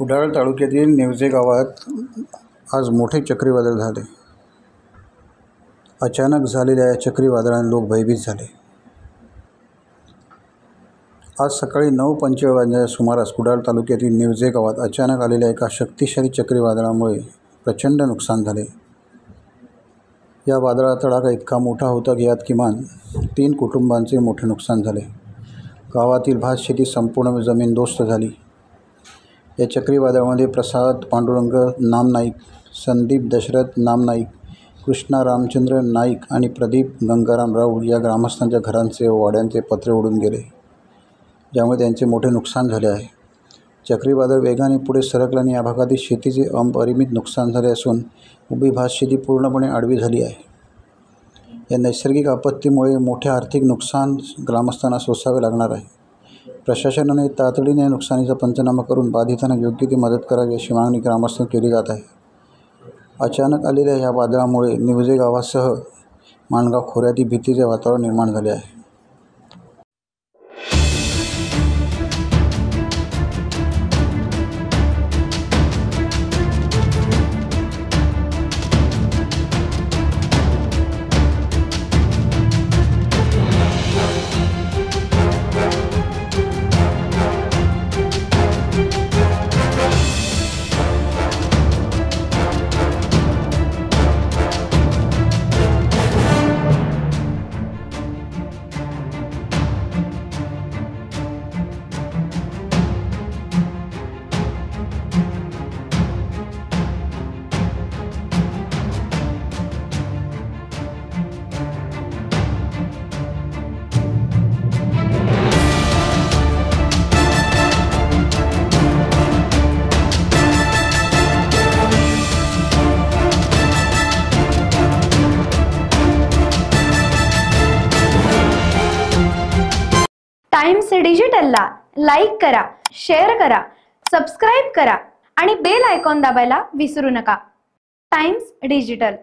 कुडाळ तालुक्यातील नेवजे गावात आज मोठे चक्रीवादळ झाले। अचानक झालेल्या या चक्रीवादळाने लोक भयभीत झाले। आज सकाळी 9:45 वाजण्याच्या सुमारास कुडाळ तालुक्यातील नेवजे गावात अचानक आलेल्या एका शक्तिशाली चक्रीवादळामुळे प्रचंड नुकसान झाले। या वादळाचा तडाखा इतका मोठा होता की यात किमान 3 कुटुंबांचे मोठे नुकसान झाले। गावातील भातशेती संपूर्ण जमीनदोस्त झाली। या चक्रीवादळामध्ये प्रसाद पांडुरंग नामनाईक, संदीप दशरथ नामनाईक, कृष्णा रामचंद्र नाईक आणि प्रदीप गंगाराम राऊळ या ग्रामस्थांच्या घरांचे व वाड्यांचे पत्रे उडून गेले, ज्यामुळे त्यांचे मोठे नुकसान झाले आहे। चक्रीवादळ वेगाने पुढे सरकल्याने या भागातील शेतीचे अपरिमित नुकसान झाले असून उभी भातशेती पूर्णपणे आडवी झाली आहे। या नैसर्गिक आपत्तीमुळे मोठे आर्थिक नुकसान ग्रामस्थांना सोसावे लागणार आहे। प्रशासनाने तातडीने नुकसानीचा पंचनामा करून बाधितांना योग्य ती मदत करावी अशी मागणी ग्रामस्थांनी केली जात आहे। अचानक आलेल्या या वादळामुळे नेवजे गावासह माणगाव खोऱ्यातील भीतीचे वातावरण निर्माण झाले आहे। टाइम्स डिजिटलला लाईक करा, शेअर करा, सबस्क्राइब करा आणि बेल आयकॉन दाबायला विसरू नका। Times digital.